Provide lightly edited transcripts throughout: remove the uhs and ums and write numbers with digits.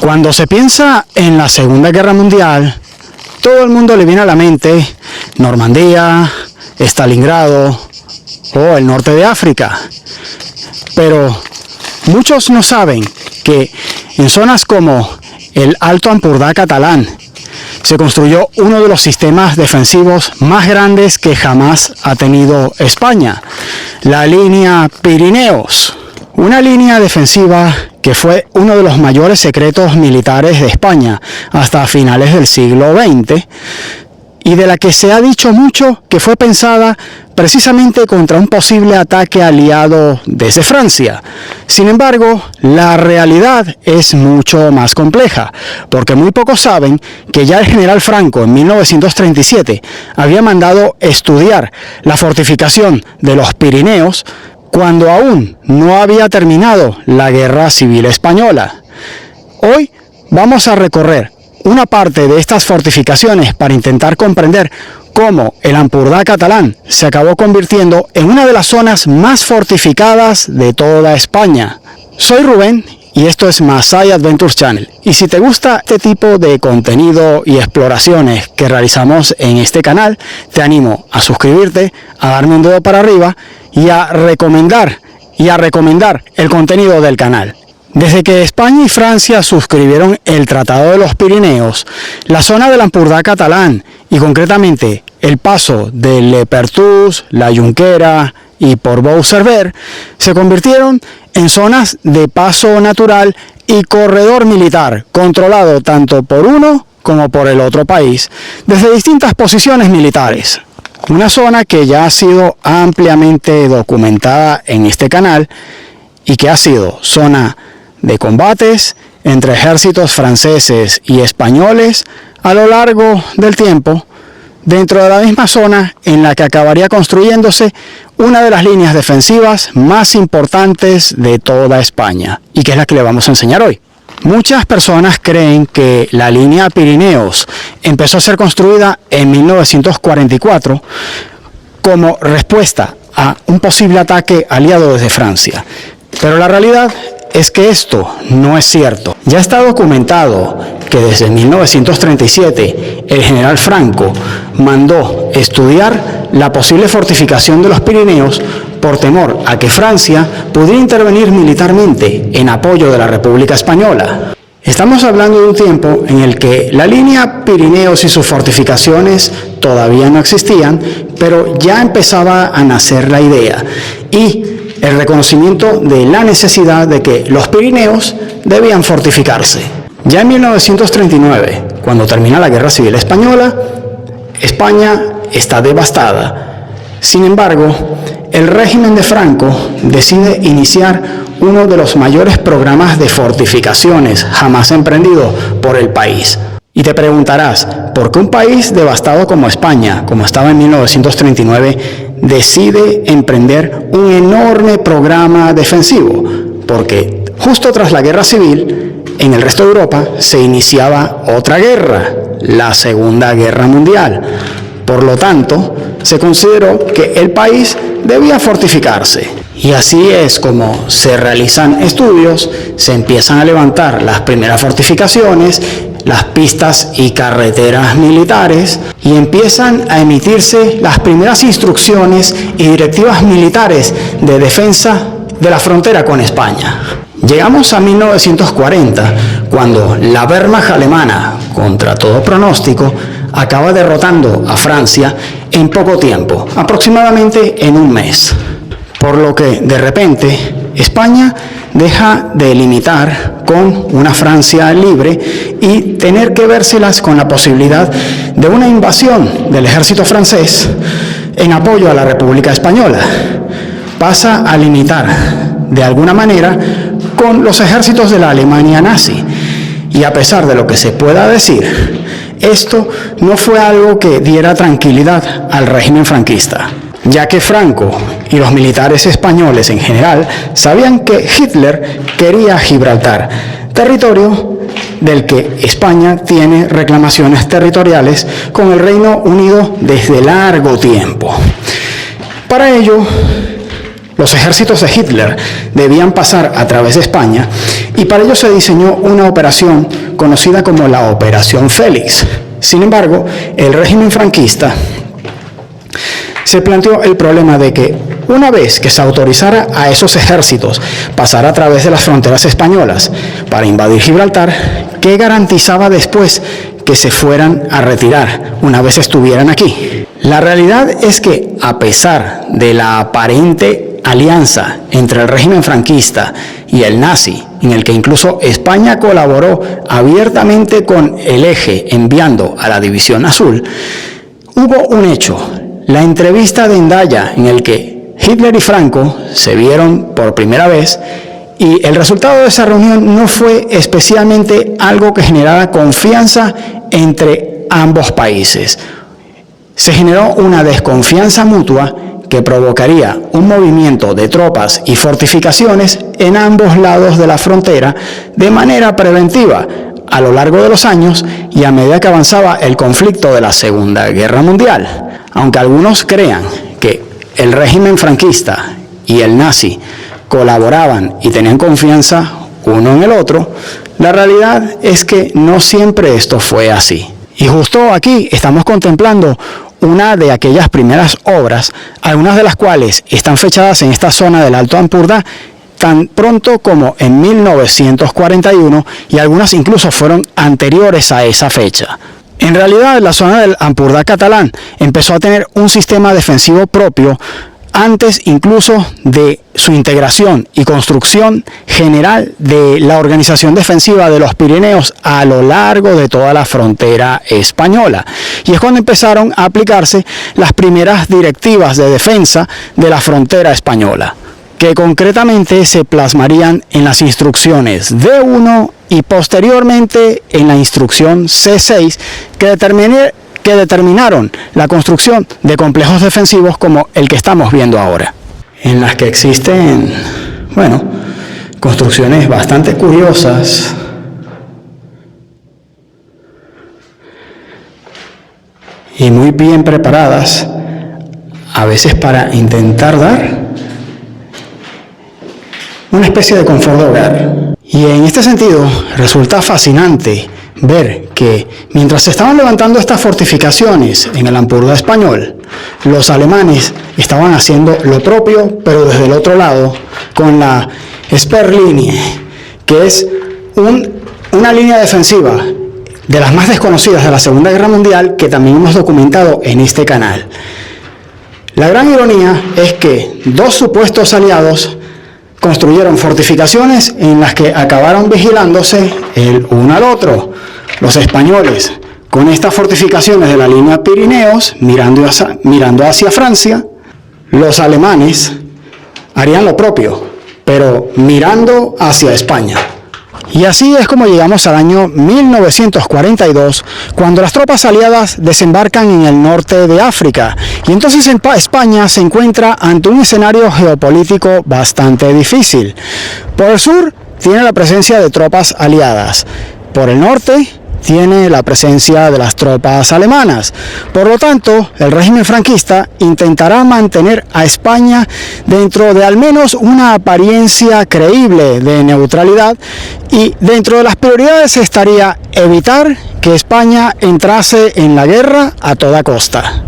Cuando se piensa en la Segunda Guerra Mundial, todo el mundo le viene a la mente Normandía, Stalingrado o el norte de África. Pero muchos no saben que en zonas como el Alto Ampurdá catalán se construyó uno de los sistemas defensivos más grandes que jamás ha tenido España, la línea Pirineos. Una línea defensiva que fue uno de los mayores secretos militares de España hasta finales del siglo XX y de la que se ha dicho mucho que fue pensada precisamente contra un posible ataque aliado desde Francia. Sin embargo, la realidad es mucho más compleja, porque muy pocos saben que ya el general Franco en 1937 había mandado estudiar la fortificación de los Pirineos cuando aún no había terminado la Guerra Civil Española. Hoy vamos a recorrer una parte de estas fortificaciones para intentar comprender cómo el Ampurdá catalán se acabó convirtiendo en una de las zonas más fortificadas de toda España. Soy Rubén y esto es Masai Adventures Channel. Y si te gusta este tipo de contenido y exploraciones que realizamos en este canal, te animo a suscribirte, a darme un dedo para arriba y a recomendar el contenido del canal. Desde que España y Francia suscribieron el Tratado de los Pirineos, la zona del Ampurdá catalán y concretamente el paso de Le Perthús, la Jonquera y Portbou-Cervera se convirtieron en zonas de paso natural y corredor militar, controlado tanto por uno como por el otro país, desde distintas posiciones militares. Una zona que ya ha sido ampliamente documentada en este canal y que ha sido zona de combates entre ejércitos franceses y españoles a lo largo del tiempo, dentro de la misma zona en la que acabaría construyéndose una de las líneas defensivas más importantes de toda España, y que es la que le vamos a enseñar hoy. Muchas personas creen que la línea Pirineos empezó a ser construida en 1944 como respuesta a un posible ataque aliado desde Francia, pero la realidad es que esto no es cierto. Ya está documentado que desde 1937 el general Franco mandó estudiar la posible fortificación de los Pirineos por temor a que Francia pudiera intervenir militarmente en apoyo de la República Española. Estamos hablando de un tiempo en el que la línea Pirineos y sus fortificaciones todavía no existían, pero ya empezaba a nacer la idea y el reconocimiento de la necesidad de que los Pirineos debían fortificarse. Ya en 1939, cuando termina la Guerra Civil Española, España está devastada. Sin embargo, el régimen de Franco decide iniciar uno de los mayores programas de fortificaciones jamás emprendido por el país. Y te preguntarás, ¿por qué un país devastado como España, como estaba en 1939, decide emprender un enorme programa defensivo? Porque justo tras la Guerra Civil, en el resto de Europa se iniciaba otra guerra, la Segunda Guerra Mundial. Por lo tanto, se consideró que el país debía fortificarse. Y así es como se realizan estudios, se empiezan a levantar las primeras fortificaciones, las pistas y carreteras militares, y empiezan a emitirse las primeras instrucciones y directivas militares de defensa de la frontera con España. Llegamos a 1940, cuando la Wehrmacht alemana, contra todo pronóstico, acaba derrotando a Francia en poco tiempo, aproximadamente en un mes. Por lo que, de repente, España deja de limitar con una Francia libre y tener que vérselas con la posibilidad de una invasión del ejército francés en apoyo a la República Española. Pasa a limitar, de alguna manera, con los ejércitos de la Alemania nazi. Y a pesar de lo que se pueda decir, esto no fue algo que diera tranquilidad al régimen franquista, ya que Franco y los militares españoles en general sabían que Hitler quería Gibraltar, territorio del que España tiene reclamaciones territoriales con el Reino Unido desde largo tiempo. Para ello, Los ejércitos de Hitler debían pasar a través de España y para ello se diseñó una operación conocida como la Operación Félix. Sin embargo, el régimen franquista se planteó el problema de que una vez que se autorizara a esos ejércitos pasar a través de las fronteras españolas para invadir Gibraltar, ¿qué garantizaba después que se fueran a retirar una vez estuvieran aquí? La realidad es que, a pesar de la aparente alianza entre el régimen franquista y el nazi, en el que incluso España colaboró abiertamente con el Eje enviando a la División Azul, hubo un hecho, la entrevista de Hendaya, en el que Hitler y Franco se vieron por primera vez, y el resultado de esa reunión no fue especialmente algo que generara confianza entre ambos países. Se generó una desconfianza mutua que provocaría un movimiento de tropas y fortificaciones en ambos lados de la frontera de manera preventiva a lo largo de los años y a medida que avanzaba el conflicto de la Segunda Guerra Mundial. Aunque algunos crean que el régimen franquista y el nazi colaboraban y tenían confianza uno en el otro, la realidad es que no siempre esto fue así. Y justo aquí estamos contemplando una de aquellas primeras obras, algunas de las cuales están fechadas en esta zona del Alto Ampurdá tan pronto como en 1941 y algunas incluso fueron anteriores a esa fecha. En realidad, la zona del Ampurdá catalán empezó a tener un sistema defensivo propio antes incluso de su integración y construcción general de la organización defensiva de los Pirineos a lo largo de toda la frontera española. Y es cuando empezaron a aplicarse las primeras directivas de defensa de la frontera española, que concretamente se plasmarían en las instrucciones D1 y posteriormente en la instrucción C6, que determinaron la construcción de complejos defensivos como el que estamos viendo ahora, en las que existen, construcciones bastante curiosas y muy bien preparadas, a veces para intentar dar una especie de confort de hogar. Y en este sentido resulta fascinante ver que mientras se estaban levantando estas fortificaciones en el Ampurdá español, los alemanes estaban haciendo lo propio, pero desde el otro lado, con la Sperrlinie, que es una línea defensiva de las más desconocidas de la Segunda Guerra Mundial, que también hemos documentado en este canal. La gran ironía es que dos supuestos aliados construyeron fortificaciones en las que acabaron vigilándose el uno al otro. Los españoles con estas fortificaciones de la línea Pirineos mirando hacia Francia, los alemanes harían lo propio, pero mirando hacia España. Y así es como llegamos al año 1942, cuando las tropas aliadas desembarcan en el norte de África. Y entonces España se encuentra ante un escenario geopolítico bastante difícil. Por el sur tiene la presencia de tropas aliadas. Por el norte tiene la presencia de las tropas alemanas. Por lo tanto, el régimen franquista intentará mantener a España dentro de al menos una apariencia creíble de neutralidad, y dentro de las prioridades estaría evitar que España entrase en la guerra a toda costa.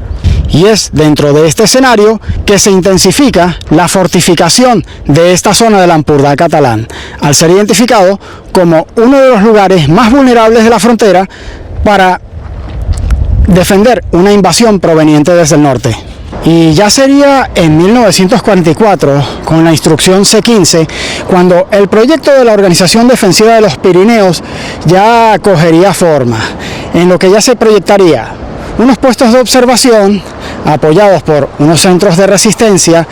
Y es dentro de este escenario que se intensifica la fortificación de esta zona del Ampurdá catalán, al ser identificado como uno de los lugares más vulnerables de la frontera para defender una invasión proveniente desde el norte. Y ya sería en 1944, con la instrucción C15, cuando el proyecto de la Organización Defensiva de los Pirineos ya cogería forma, en lo que ya se proyectaría unos puestos de observación apoyados por unos centros de resistencia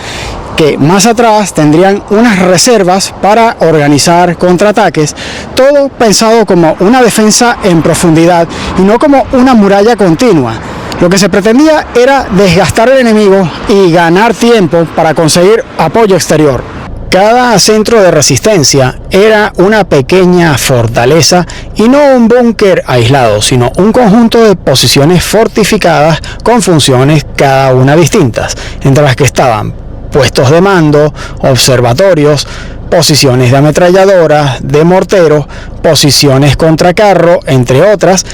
que más atrás tendrían unas reservas para organizar contraataques, todo pensado como una defensa en profundidad y no como una muralla continua. Lo que se pretendía era desgastar al enemigo y ganar tiempo para conseguir apoyo exterior. Cada centro de resistencia era una pequeña fortaleza y no un búnker aislado, sino un conjunto de posiciones fortificadas con funciones cada una distintas, entre las que estaban puestos de mando, observatorios, posiciones de ametralladoras, de morteros, posiciones contra carro, entre otras,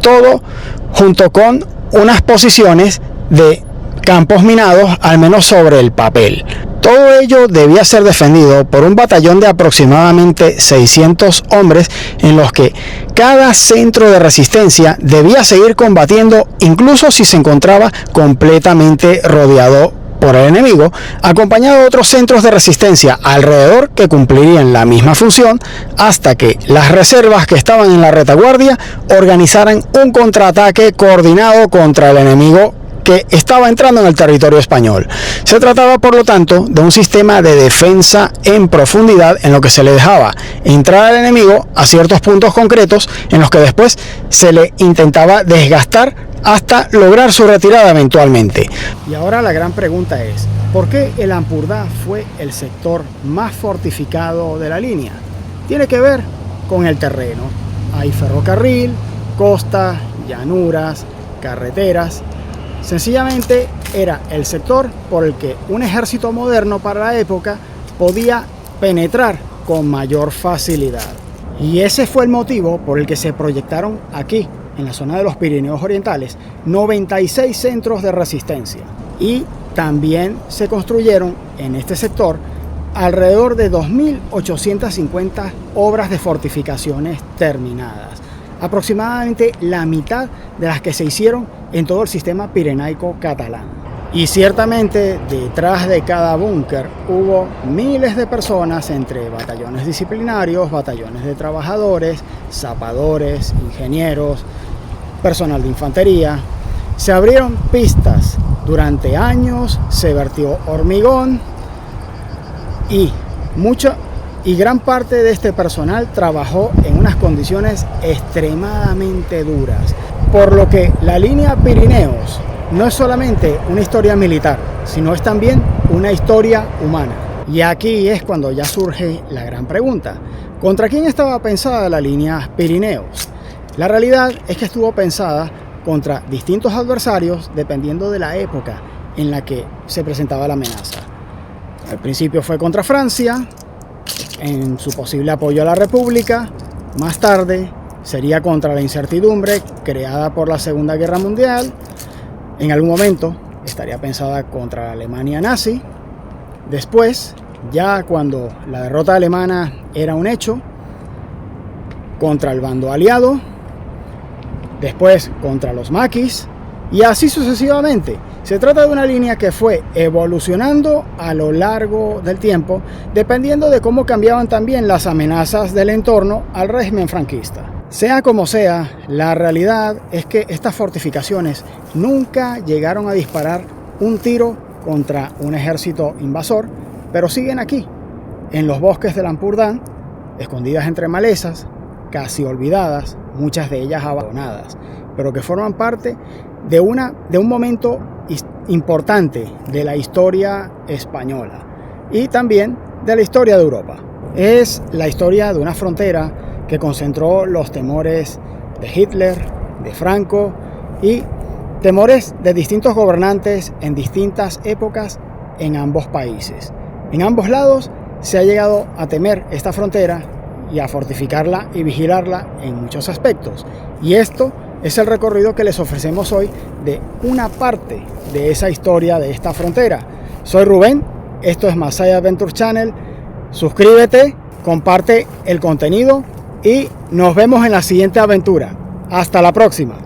todo junto con unas posiciones de campos minados, al menos sobre el papel. Todo ello debía ser defendido por un batallón de aproximadamente 600 hombres, en los que cada centro de resistencia debía seguir combatiendo, incluso si se encontraba completamente rodeado por el enemigo, acompañado de otros centros de resistencia alrededor que cumplirían la misma función, hasta que las reservas que estaban en la retaguardia organizaran un contraataque coordinado contra el enemigo que estaba entrando en el territorio español. Se trataba, por lo tanto, de un sistema de defensa en profundidad, en lo que se le dejaba entrar al enemigo a ciertos puntos concretos, en los que después se le intentaba desgastar hasta lograr su retirada eventualmente. Y ahora la gran pregunta es, ¿por qué el Ampurdá fue el sector más fortificado de la línea? Tiene que ver con el terreno. Hay ferrocarril, costa, llanuras, carreteras. Sencillamente era el sector por el que un ejército moderno para la época podía penetrar con mayor facilidad. Y ese fue el motivo por el que se proyectaron aquí, en la zona de los Pirineos Orientales, 96 centros de resistencia. Y también se construyeron en este sector alrededor de 2.850 obras de fortificaciones terminadas. Aproximadamente la mitad de las que se hicieron en todo el sistema pirenaico catalán. Y ciertamente detrás de cada búnker hubo miles de personas, entre batallones disciplinarios, batallones de trabajadores, zapadores, ingenieros, personal de infantería. Se abrieron pistas durante años, se vertió hormigón y gran parte de este personal trabajó en unas condiciones extremadamente duras, por lo que la línea Pirineos no es solamente una historia militar, sino es también una historia humana. Y aquí es cuando ya surge la gran pregunta: ¿contra quién estaba pensada la línea Pirineos? La realidad es que estuvo pensada contra distintos adversarios dependiendo de la época en la que se presentaba la amenaza. Al principio fue contra Francia, en su posible apoyo a la República. Más tarde sería contra la incertidumbre creada por la Segunda Guerra Mundial. En algún momento estaría pensada contra la Alemania nazi. Después, ya cuando la derrota alemana era un hecho, contra el bando aliado. Después contra los maquis, y así sucesivamente. Se trata de una línea que fue evolucionando a lo largo del tiempo, dependiendo de cómo cambiaban también las amenazas del entorno al régimen franquista. Sea como sea, la realidad es que estas fortificaciones nunca llegaron a disparar un tiro contra un ejército invasor, pero siguen aquí, en los bosques del Ampurdán, escondidas entre malezas, casi olvidadas, muchas de ellas abandonadas, pero que forman parte de un momento importante de la historia española y también de la historia de Europa. Es la historia de una frontera que concentró los temores de Hitler, de Franco y temores de distintos gobernantes en distintas épocas en ambos países. En ambos lados se ha llegado a temer esta frontera y a fortificarla y vigilarla en muchos aspectos. Y esto es el recorrido que les ofrecemos hoy de una parte de esa historia de esta frontera. Soy Rubén, esto es Masai Adventure Channel. Suscríbete, comparte el contenido y nos vemos en la siguiente aventura. Hasta la próxima.